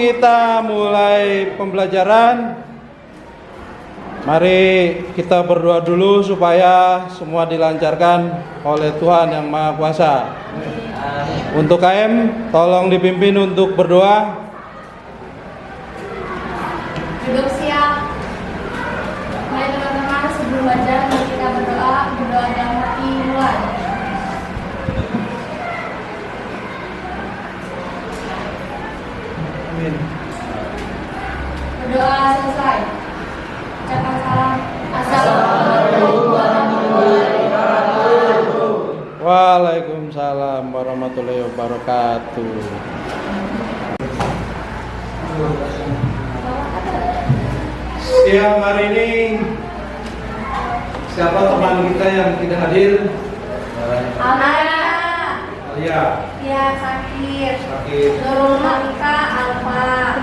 kita mulai pembelajaran, mari kita berdoa dulu supaya semua dilancarkan oleh Tuhan yang Maha Kuasa. Untuk KM, tolong dipimpin untuk berdoa. Duduk siap. Mari teman-teman, sebelum belajar mari kita berdoa dalam hati mulai. Amin. Berdoa selesai. Ucapkan salam. Assalamualaikum warahmatullahi wabarakatuh. Waalaikumsalam warahmatullahi wabarakatuh. Siang hari ini, siapa teman kita yang tidak hadir? Alia. Ya, sakit. Sakit. Nurul Malika, Alfa.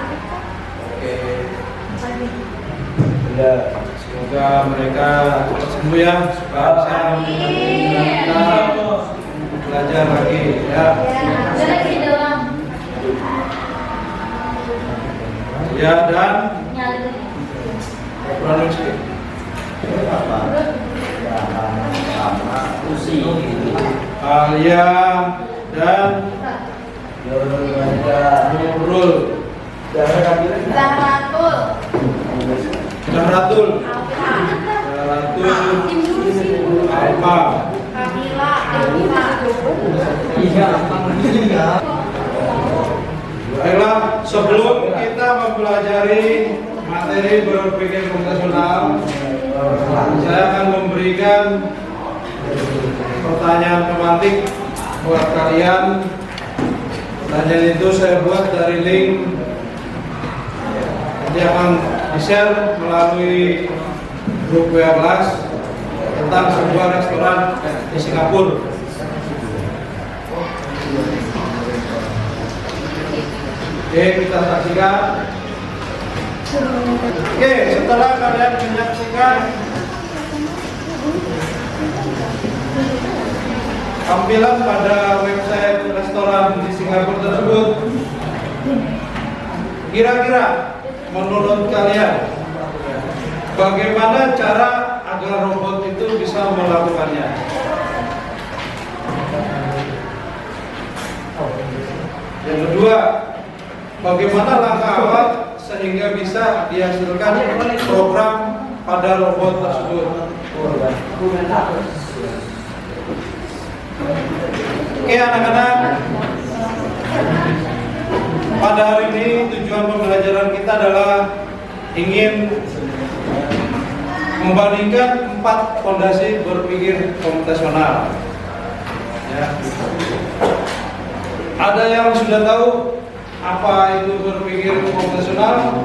Oke. Ya, semoga mereka cepat sembuh ya, supaya bisa kita belajar lagi ya. Ada lagi di dalam. Ya, dan Nyali. produksi. Alia dan Nurul. Zahratul. Zahratul. Alfa. Kamila, Alfa. Baiklah, sebelum kita mempelajari materi berpikir komputasional, saya akan memberikan pertanyaan pemantik buat kalian. Pertanyaan itu saya buat dari link, nanti akan di-share melalui grup WA kelas tentang sebuah restoran di Singapura. Oke, kita saksikan. Oke, setelah kalian menyaksikan tampilan pada website restoran di Singapura tersebut, kira-kira menurut kalian bagaimana cara agar robot itu bisa melakukannya? Yang kedua, bagaimana langkah awal sehingga bisa dihasilkan program pada robot tersebut? Oke anak-anak, pada hari ini tujuan pembelajaran kita adalah ingin membandingkan 4 fondasi berpikir komputasional. Ya. Ada yang sudah tahu apa itu berpikir komputasional?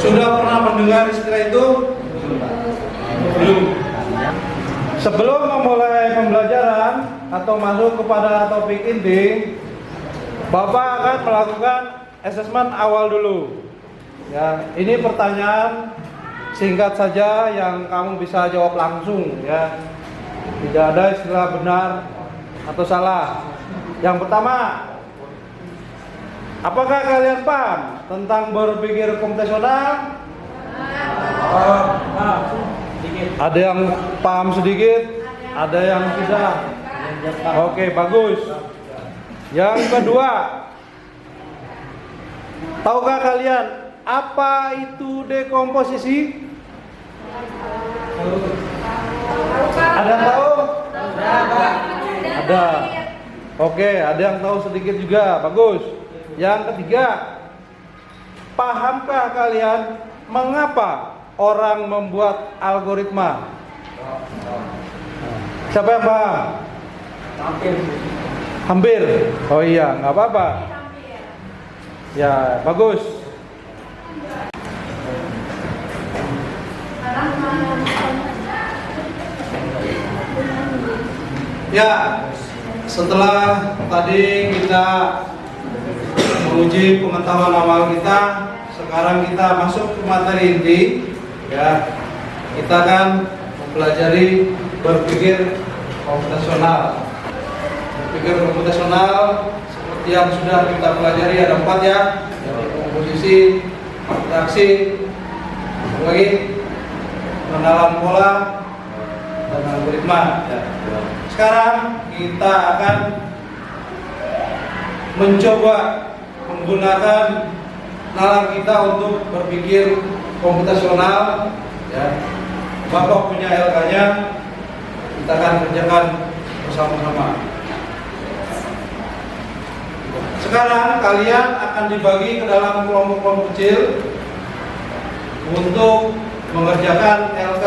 Sudah pernah mendengar istilah itu? Belum. Sebelum memulai pembelajaran atau masuk kepada topik inti, Bapak akan melakukan asesmen awal dulu. Ya, ini pertanyaan singkat saja yang kamu bisa jawab langsung ya. Tidak ada istilah benar atau salah. Yang pertama, apakah kalian paham tentang berpikir komputasional? Ada yang paham sedikit, ada yang tidak. Oke, bagus. Yang kedua, tahukah kalian apa itu dekomposisi? Ada yang tahu? Ada. Oke, ada yang tahu sedikit juga. Bagus. Yang ketiga, pahamkah kalian mengapa orang membuat algoritma? Siapa yang paham? Hampir. Oh iya, nggak apa-apa. Ya, bagus. Ya, setelah tadi kita menguji pengetahuan awal kita, sekarang kita masuk ke materi inti. Ya, kita akan mempelajari berpikir komputasional. Berpikir komputasional seperti yang sudah kita pelajari ada 4 ya, yaitu komposisi, abstraksi, lagi pengenalan pola, dan algoritma. Ya. Sekarang kita akan mencoba menggunakan nalar kita untuk berpikir komputasional. Ya. Bapak punya LK-nya, kita akan kerjakan bersama-sama. Sekarang kalian akan dibagi ke dalam kelompok-kelompok kecil untuk mengerjakan LK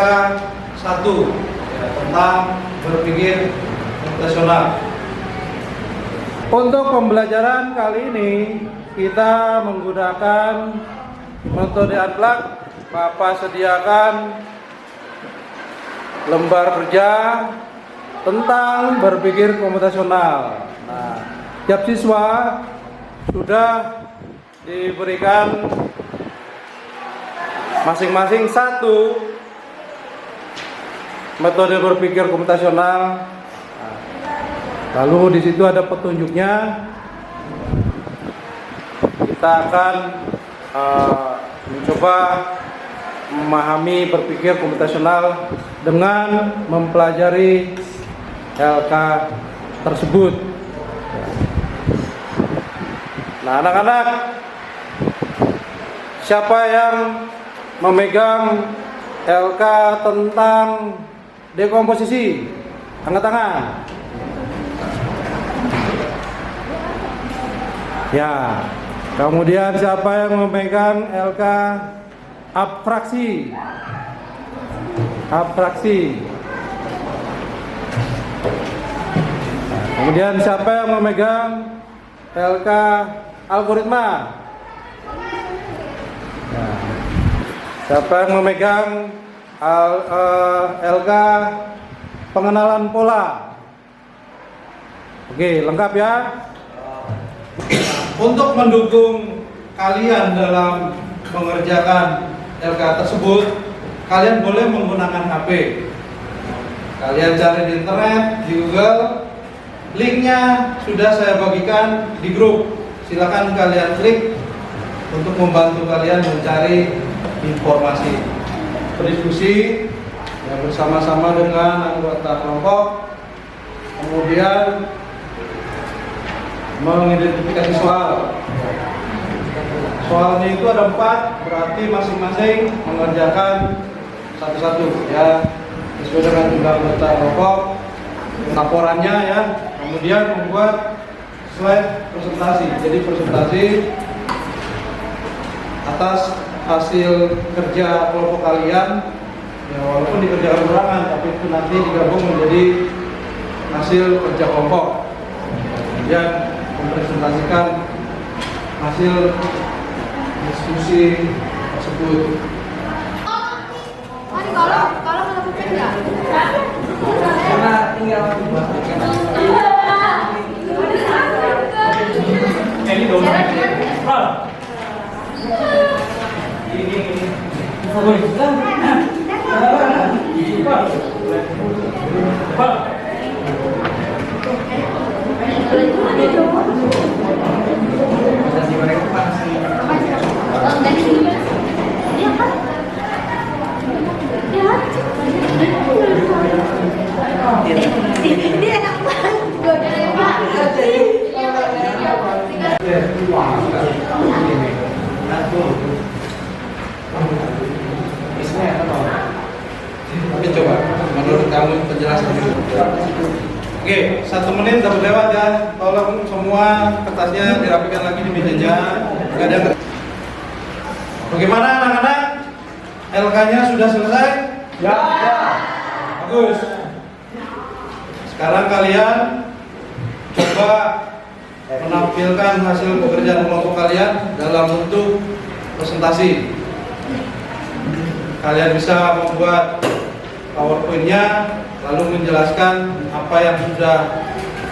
1 ya, tentang berpikir komputasional. Untuk pembelajaran kali ini kita menggunakan metode Unplugged. Bapak sediakan lembar kerja tentang berpikir komputasional. Nah, tiap siswa sudah diberikan masing-masing 1 metode berpikir komputasional. Lalu di situ ada petunjuknya. Kita akan mencoba memahami berpikir komputasional dengan mempelajari LK tersebut. Nah, anak-anak, siapa yang memegang LK tentang dekomposisi? Angkat tangan. Ya. Kemudian siapa yang memegang LK abstraksi? Abstraksi. Kemudian siapa yang memegang LK algoritma? Nah, siapa yang memegang LK pengenalan pola? Oke, lengkap ya. Untuk mendukung kalian dalam mengerjakan LK tersebut, kalian boleh menggunakan HP. Kalian cari di internet, di Google. Linknya sudah saya bagikan di grup. Silakan kalian klik untuk membantu kalian mencari informasi. Berdiskusi ya, bersama-sama dengan anggota kelompok. Kemudian mengidentifikasi soal. Soalnya itu ada 4, berarti masing-masing mengerjakan satu-satu ya, sesuai dengan jumlah anggota kelompok. Laporannya ya, kemudian membuat slide presentasi. Jadi presentasi atas hasil kerja kelompok kalian ya, walaupun dikerjakan berangan, tapi itu nanti digabung menjadi hasil kerja kelompok. Kemudian mempresentasikan hasil diskusi tersebut. Kalau melakukan enggak? Karena tinggal ini dong. Dia enak banget. Oke, coba menurut kamu penjelasan dulu. Oke, 1 menit dapat lewat ya. Tolong semua kertasnya dirapikan lagi di mejanya. Gak ada yang Bagaimana anak-anak? LK-nya sudah selesai? Ya. Bagus. Sekarang kalian coba menampilkan hasil pekerjaan kelompok kalian dalam bentuk presentasi. Kalian bisa membuat PowerPoint-nya lalu menjelaskan apa yang sudah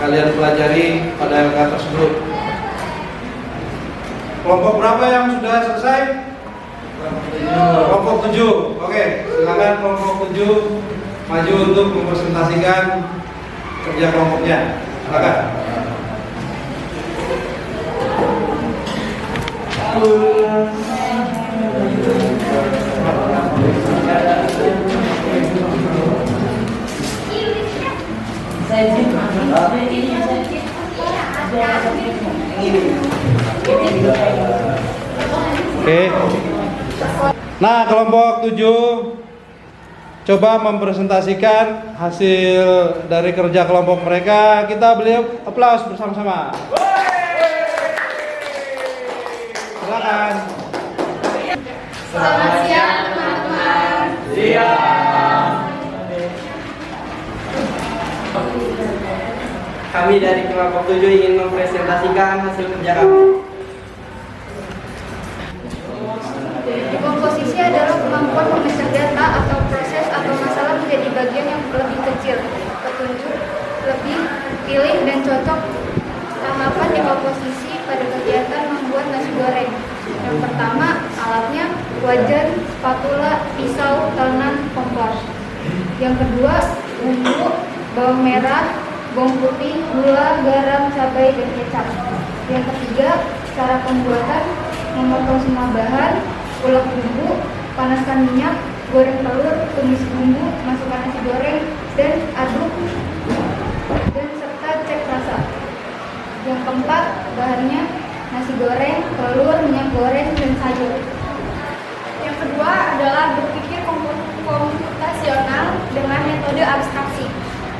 kalian pelajari pada LK tersebut. Kelompok berapa yang sudah selesai? Kelompok 7. Oke, silakan kelompok 7 maju untuk mempresentasikan kerja kelompoknya. Silakan. Oke. Nah, kelompok 7 coba mempresentasikan hasil dari kerja kelompok mereka. Kita beri aplaus bersama-sama. Silakan. Selamat siang teman-teman. Kami dari kelompok 7 ingin mempresentasikan hasil kerja kami. Komposisi adalah kemampuan memecah data atau proses atau masalah menjadi bagian yang lebih kecil, petunjuk, lebih pilih dan cocok. Tahapan di komposisi pada kegiatan membuat nasi goreng. Yang pertama, alatnya wajan, spatula, pisau, tangan, kompor. Yang kedua, bumbu, bawang merah, bawang putih, gula, garam, cabai, dan kecap. Yang ketiga, cara pembuatan, memotong semua bahan, ulek bumbu, panaskan minyak, goreng telur, tumis bumbu, masukkan nasi goreng, dan aduk, dan serta cek rasa. Yang keempat, bahannya nasi goreng, telur, minyak goreng, dan sayur. Yang kedua adalah berpikir komputasional dengan metode abstraksi.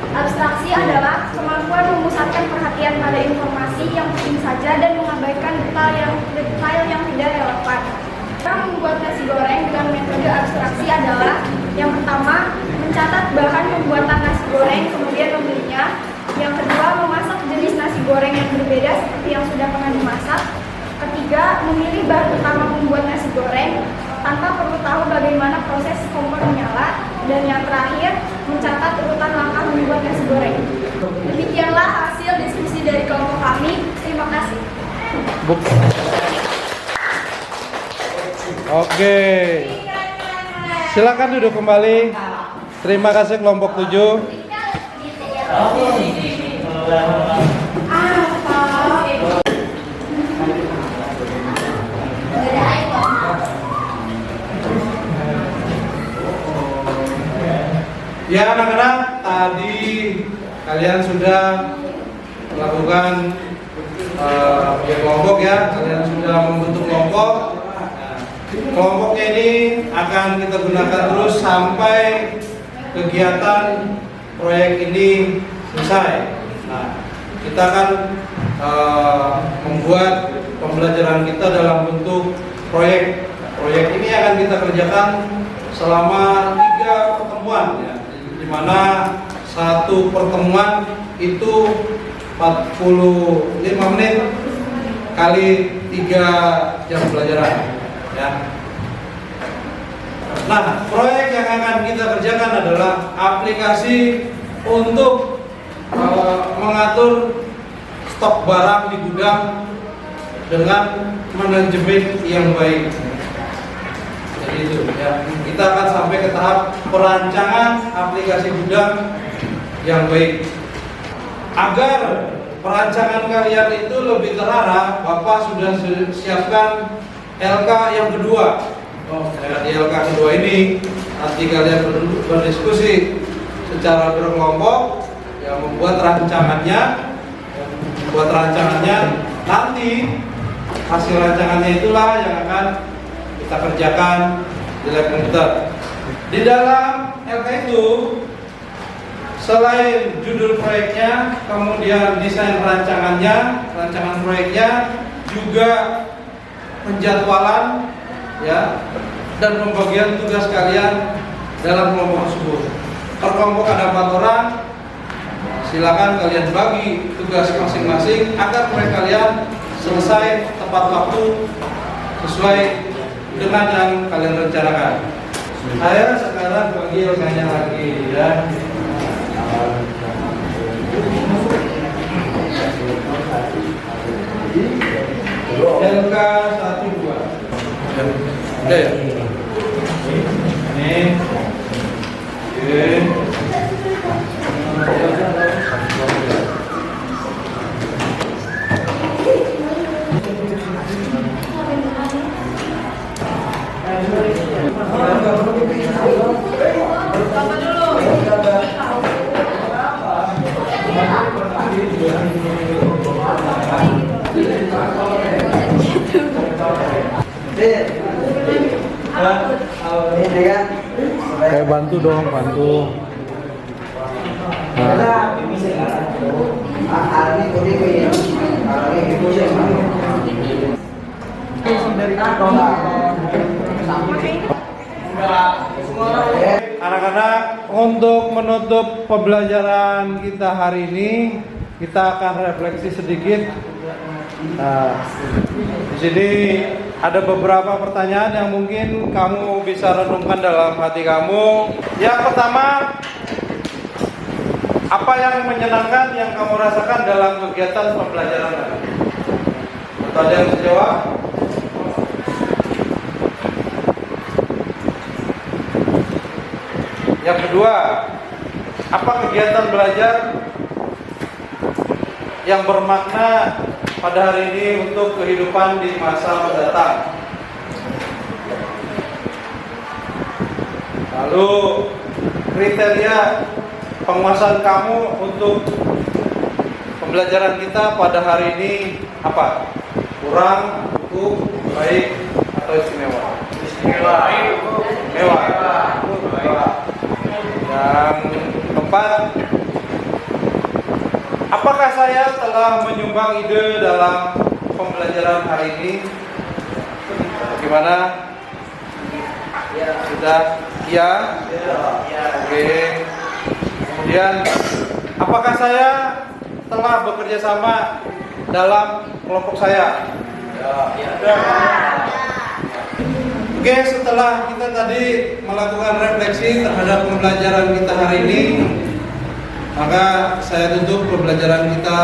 Abstraksi adalah kemampuan memusatkan perhatian pada informasi yang penting saja dan mengabaikan detail yang tidak relevan. Cara membuat nasi goreng dengan metode abstraksi adalah yang pertama, mencatat bahan pembuatan nasi goreng kemudian membelinya. Yang kedua, memasak jenis nasi goreng yang berbeda seperti yang sudah pernah dimasak. Ketiga, memilih bahan utama membuat nasi goreng tanpa perlu tahu bagaimana proses kompor menyala. Dan yang terakhir, mencatat urutan langkah membuat nasi goreng. Demikianlah hasil diskusi dari kelompok kami. Terima kasih. Oke. Silakan duduk kembali. Terima kasih kelompok 7. Ya anak-anak, tadi kalian sudah melakukan kelompok ya, kalian sudah membentuk kelompok. Kelompoknya ini akan kita gunakan terus sampai kegiatan proyek ini selesai. Nah, kita akan membuat pembelajaran kita dalam bentuk proyek. Proyek ini akan kita kerjakan selama 3 pertemuan ya, di mana satu pertemuan itu 45 menit kali 3 jam pelajaran ya. Nah, proyek yang akan kita kerjakan adalah aplikasi untuk mengatur stok barang di gudang dengan manajemen yang baik. Jadi itu ya, kita akan sampai ke tahap perancangan aplikasi gudang yang baik. Agar perancangan kalian itu lebih terarah, Bapak sudah siapkan LK yang kedua. Di LK kedua ini nanti kalian berdiskusi secara berkelompok yang membuat rancangannya. Nanti hasil rancangannya itulah yang akan kita kerjakan di lab komputer. Di dalam LK itu selain judul proyeknya, kemudian desain rancangan proyeknya, juga penjadwalan ya, dan pembagian tugas kalian dalam kelompok tersebut. Per kelompok ada 4 orang. Silakan kalian bagi tugas masing-masing agar proyek kalian selesai tepat waktu sesuai dengan yang kalian rencanakan. Saya sekarang bagi LK-nya lagi ya. LK 1 2. Oke. Ini. Oke. Ini kan. Kayak bantu dong, bantu. Nah. Anak-anak, untuk menutup pembelajaran kita hari ini, kita akan refleksi sedikit. Nah, di sini ada beberapa pertanyaan yang mungkin kamu bisa renungkan dalam hati kamu. Yang pertama, apa yang menyenangkan yang kamu rasakan dalam kegiatan pembelajaran tadi? Atau ada yang bisa jawab? Yang kedua, apa kegiatan belajar yang bermakna pada hari ini untuk kehidupan di masa mendatang? Lalu kriteria penguasaan kamu untuk pembelajaran kita pada hari ini apa? Kurang, cukup, baik, atau istimewa? Istimewa. Yang keempat, apakah saya telah menyumbang ide dalam pembelajaran hari ini? Bagaimana? Sudah? Ya? Oke. Kemudian, apakah saya telah bekerja sama dalam kelompok saya? Oke, setelah kita tadi melakukan refleksi terhadap pembelajaran kita hari ini, maka saya tutup pembelajaran kita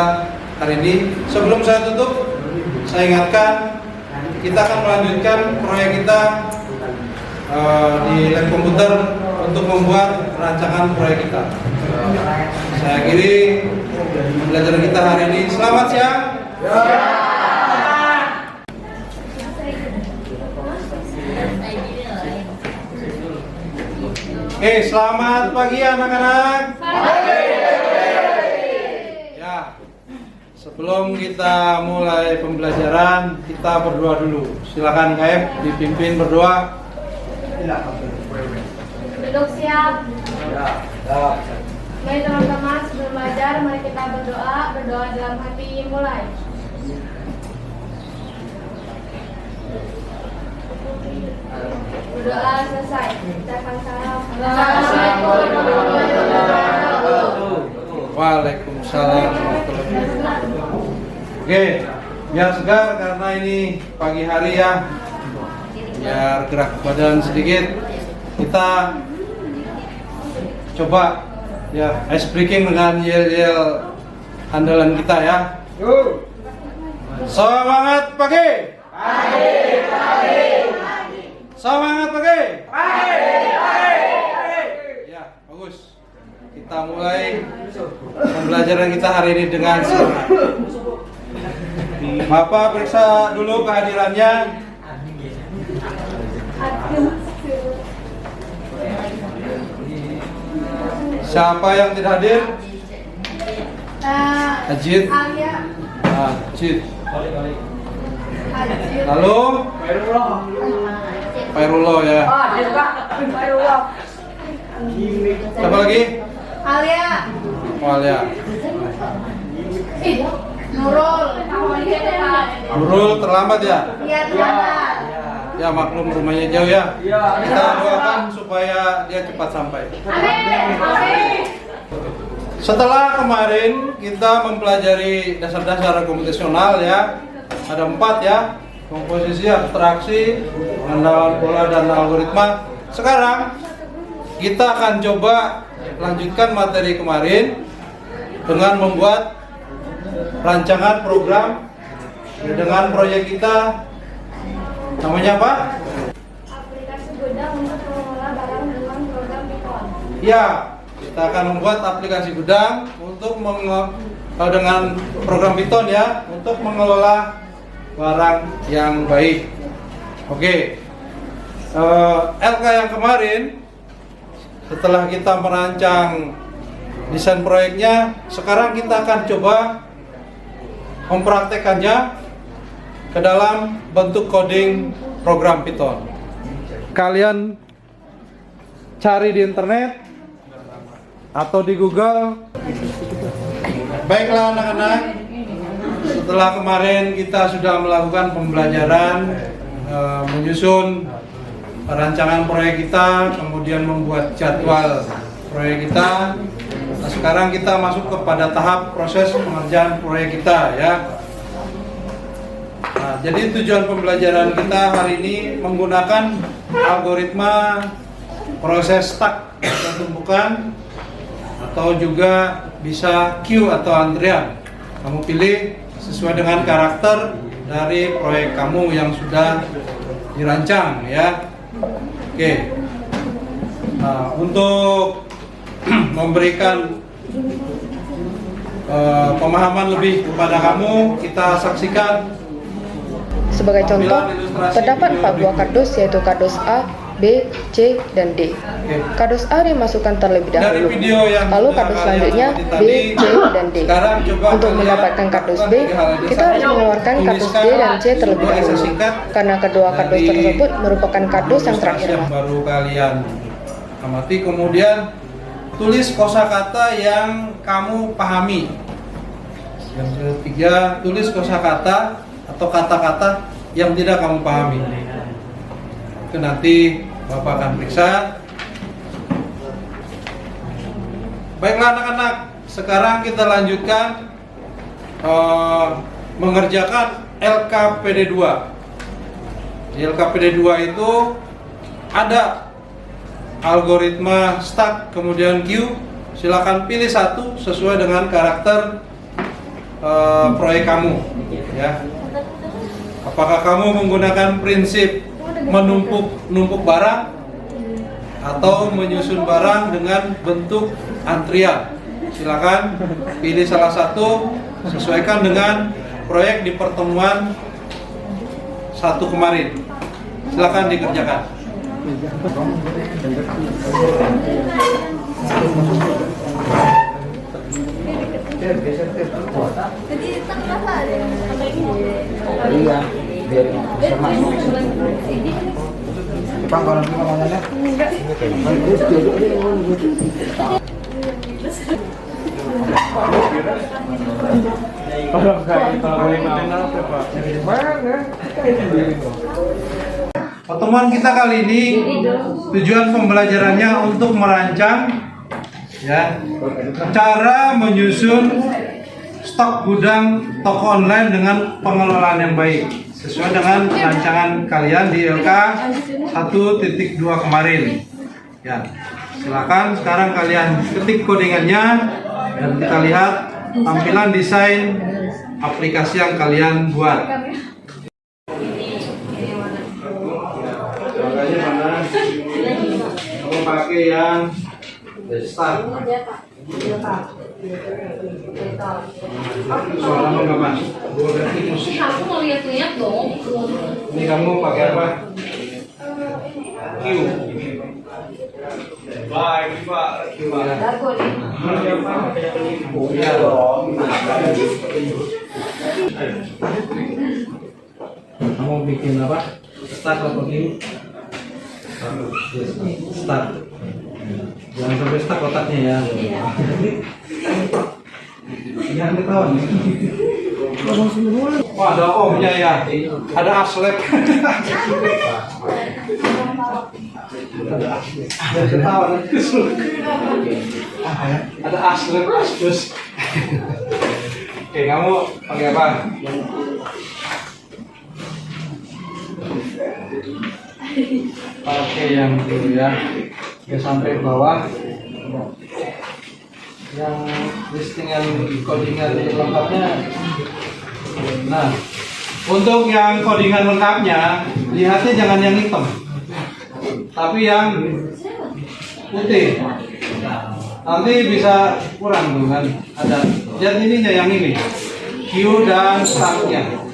hari ini. Sebelum saya tutup, saya ingatkan kita akan melanjutkan proyek kita di lab komputer untuk membuat rancangan proyek kita. Saya akhiri pembelajaran kita hari ini. Selamat siang. Oke, selamat pagi anak-anak. Ya, sebelum kita mulai pembelajaran, kita berdoa dulu. Silakan KF dipimpin berdoa. Duduk siap. Mari teman-teman sebelum belajar, mari kita berdoa dalam hati, mulai. Berdoa selesai. Ucapkan salam. Assalamualaikum warahmatullahi wabarakatuh. Waalaikumsalam. Oke, biar segar karena ini pagi hari ya. Biar gerak badan sedikit. Kita coba ya ice breaking dengan yel-yel andalan kita ya. Semangat pagi. Semangat pagi. Ya, bagus. Kita mulai pembelajaran kita hari ini dengan semangat. Bapak periksa dulu kehadirannya. Siapa yang tidak hadir? Ajit. Ajit. Lalu Pairullah ya. Siapa lagi? Alia. Alia. Nurul terlambat ya? Iya, terlambat. Ya maklum rumahnya jauh ya. Kita doakan supaya dia cepat sampai. Amin. Setelah kemarin kita mempelajari dasar-dasar komputasional ya, ada 4 ya, komposisi, abstraksi, pengenalan pola dan algoritma. Sekarang kita akan coba lanjutkan materi kemarin dengan membuat rancangan program dengan proyek kita. Namanya apa? Aplikasi gudang untuk mengelola barang dengan program Python. Ya, kita akan membuat aplikasi gudang untuk dengan program Python ya, untuk mengelola barang yang baik. Oke. LK yang kemarin setelah kita merancang desain proyeknya, sekarang kita akan coba mempraktekannya ke dalam bentuk coding program Python. Kalian cari di internet atau di Google. Baiklah anak-anak, setelah kemarin kita sudah melakukan pembelajaran menyusun rancangan proyek kita, kemudian membuat jadwal proyek kita. Nah, sekarang kita masuk kepada tahap proses pengerjaan proyek kita ya. Nah, jadi tujuan pembelajaran kita hari ini menggunakan algoritma proses stack atau tumpukan, atau juga bisa queue atau antrian. Kamu pilih sesuai dengan karakter dari proyek kamu yang sudah dirancang ya. Oke. Nah, untuk memberikan pemahaman lebih kepada kamu, kita saksikan. Sebagai contoh, terdapat 4 buah kardus, yaitu kardus A, B, C, dan D. Kardus A dimasukkan terlebih dahulu, lalu kardus selanjutnya B, C, dan D. Untuk mendapatkan kardus B, kita harus mengeluarkan kardus D dan C terlebih dahulu, karena kedua kardus tersebut merupakan kardus yang terakhir. Baru kalian amati, kemudian tulis kosakata yang kamu pahami. Yang ketiga, tulis kosakata atau kata-kata yang tidak kamu pahami. Itu nanti Bapak akan periksa. Baiklah anak-anak, sekarang kita lanjutkan mengerjakan LKPD 2. Di LKPD 2 itu ada algoritma stack kemudian queue. Silakan pilih satu sesuai dengan karakter proyek kamu ya. Apakah kamu menggunakan prinsip menumpuk barang atau menyusun barang dengan bentuk antrian? Silakan pilih salah satu, sesuaikan dengan proyek di pertemuan 1 kemarin. Silakan dikerjakan. Jadi kenapa ada sampai ini? Iya, biar bisa masuk. Jepang kalau kita ngomongnya. Terus jodoh dia ngomong gitu. Kalau boleh mendengar apa Pak? Pertemuan kita kali ini tujuan pembelajarannya untuk merancang ya cara menyusun stok gudang toko online dengan pengelolaan yang baik sesuai dengan rancangan kalian di LK 1.2 kemarin. Ya, silakan sekarang kalian ketik codingannya dan kita lihat tampilan desain aplikasi yang kalian buat. Makanya mana? Kamu pakai yang start. Suara nggak masuk. Gua ganti musik. Aku mau lihat-lihat dong. Ini kamu pakai apa? Q. Baik, Pak. Gimana? Iya dong. Kamu bikin apa? Start atau ini? Start. Jangan sampai stuck kotaknya ya. Jangan ketahuan. Wah, ada omnya ya. Ada aslep. Ada ketahuan. Ada aslep, aspus. Oke, kamu pakai apa? Pakai yang dulu ya. Ya sampai bawah. Yang listingan codingan lengkapnya. Nah, untuk yang codingan lengkapnya, lihatnya jangan yang hitam, tapi yang putih. Nanti bisa kurang tuh kan. Ada. Jadi ininya yang ini, Q dan startnya.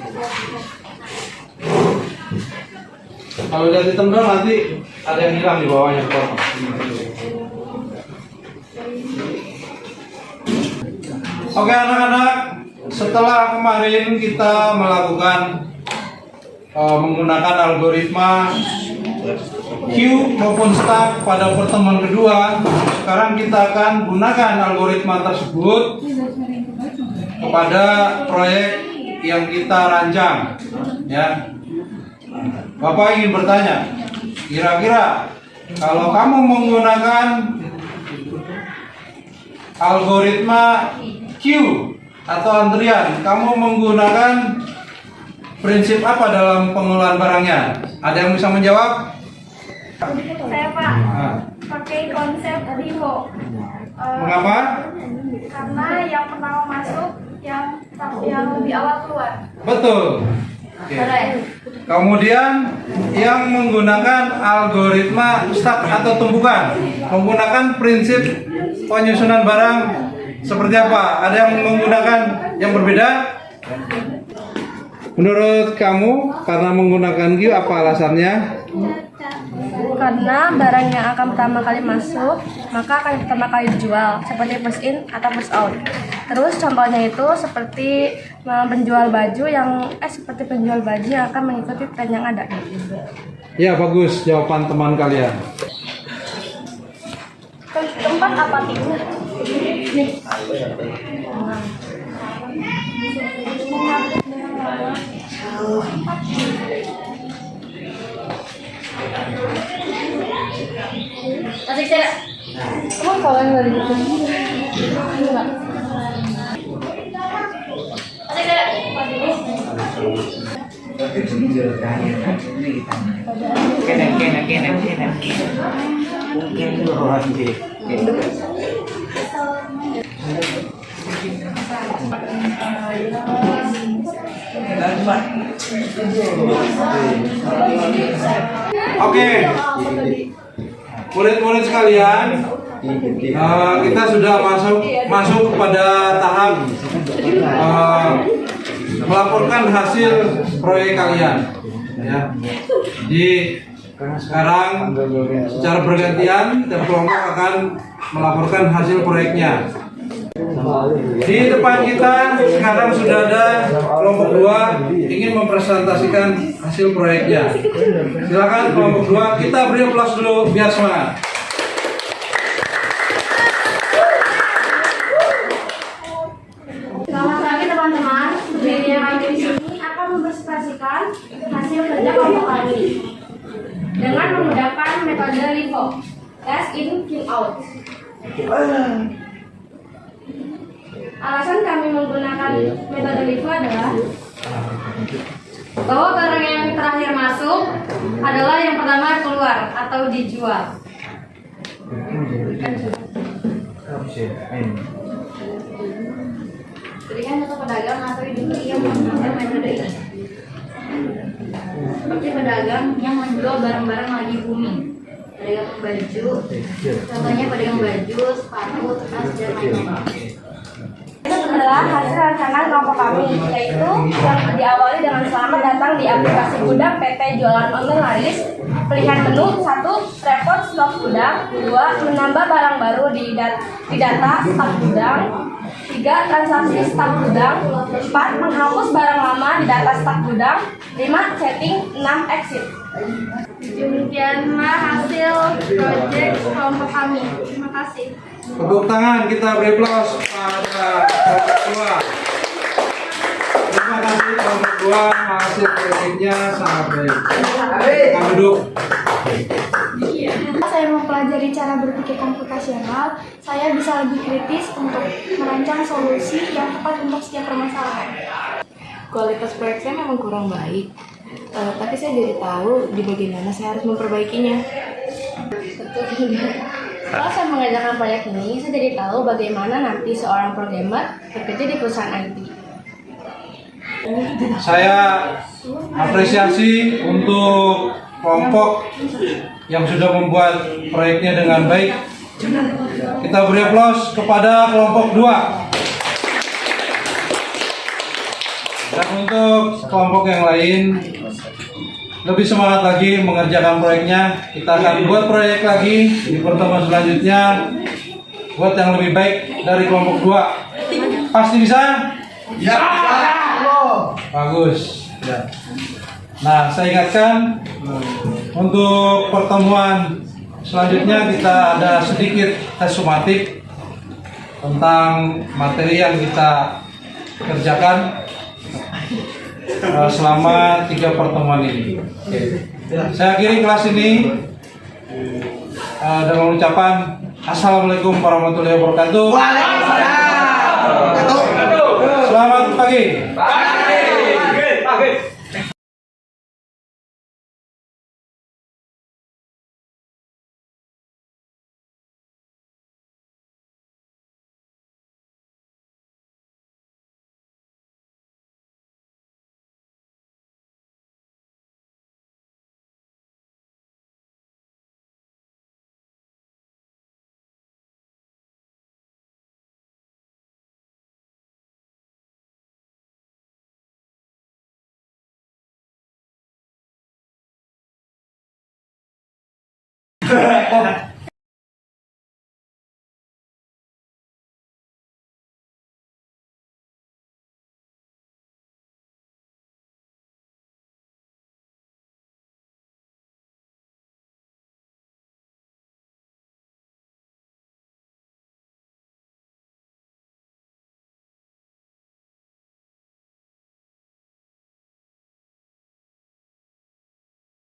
Kalau udah hitam doang nanti ada yang hilang di bawahnya potong. Oke anak-anak, setelah kemarin kita melakukan menggunakan algoritma Q maupun stack pada pertemuan kedua. Sekarang kita akan gunakan algoritma tersebut kepada proyek yang kita rancang, ya. Bapak ingin bertanya, kira-kira kalau kamu menggunakan algoritma Q atau antrian, kamu menggunakan prinsip apa dalam pengelolaan barangnya? Ada yang bisa menjawab? Saya Pak, pakai konsep LIFO. Mengapa? Karena yang pertama masuk, yang lebih awal keluar. Betul. Oke. Kemudian yang menggunakan algoritma stack atau tumpukan, menggunakan prinsip penyusunan barang seperti apa? Ada yang menggunakan yang berbeda? Menurut kamu, karena menggunakan Q, apa alasannya? Karena barang yang akan pertama kali masuk, maka akan pertama kali dijual, seperti first in atau first out. Terus contohnya itu seperti penjual baju yang akan mengikuti tren yang ada. Ya, bagus jawaban teman kalian. Tempat apa tiga? Nih. Asik saya. Kamu kalian nggak gitu? Enggak. Asik saya. Kena. Mungkin itu orang sih. Oke, murid-murid sekalian, kita sudah masuk kepada tahap melaporkan hasil proyek kalian. Ya. Jadi sekarang secara bergantian tiap kelompok akan melaporkan hasil proyeknya. Di depan kita sekarang sudah ada kelompok 2 ingin mempresentasikan hasil proyeknya. Silakan kelompok 2, kita beri aplaus dulu biar semangat. Selamat pagi teman-teman. Media kami di sini akan mempresentasikan hasil kerja kelompok kami dengan menggunakan metode LIFO, test in, fill out. Alasan kami menggunakan metode LIFO adalah bahwa barang yang terakhir masuk adalah yang pertama keluar atau dijual. Berikan untuk pedagang atau industri yang menggunakan metode ini. Seperti pedagang yang menjual barang-barang lagi booming, pedagang baju, contohnya pedagang baju, sepatu, tas, dan lain-lain. Itu adalah hasil rancangan kelompok kami, yaitu yang diawali dengan selamat datang di aplikasi gudang PT Jualan Online Laris. Pilihan menu 1. Repot stok gudang. 2. Menambah barang baru di data stok gudang. 3. Transaksi stok gudang. 4. Menghapus barang lama di data stok gudang. 5. Setting. 6. Exit. Demikianlah hasil proyek kelompok kami. Terima kasih. Tepuk tangan, kita beri aplaus pada kelompok 2. Terima kasih kelompok 2, hasil proyeknya sangat baik. Kita duduk. Saya mempelajari cara berpikir komputasional, saya bisa lebih kritis untuk merancang solusi yang tepat untuk setiap permasalahan. Kualitas proyek saya memang kurang baik, tapi saya jadi tahu di bagian mana saya harus memperbaikinya. Setelah saya mengerjakan proyek ini, saya jadi tahu bagaimana nanti seorang programmer bekerja di perusahaan IT. Saya apresiasi untuk kelompok yang sudah membuat proyeknya dengan baik. Kita beri aplaus kepada kelompok 2. Dan untuk kelompok yang lain, lebih semangat lagi mengerjakan proyeknya. Kita akan buat proyek lagi di pertemuan selanjutnya, buat yang lebih baik dari kelompok 2. Pasti bisa? Ya. Bagus. Ya. Nah, saya ingatkan untuk pertemuan selanjutnya kita ada sedikit tes sumatif tentang materi yang kita kerjakan selama 3 pertemuan ini. Saya akhiri kelas ini dengan ucapan Assalamualaikum warahmatullahi wabarakatuh. Selamat pagi.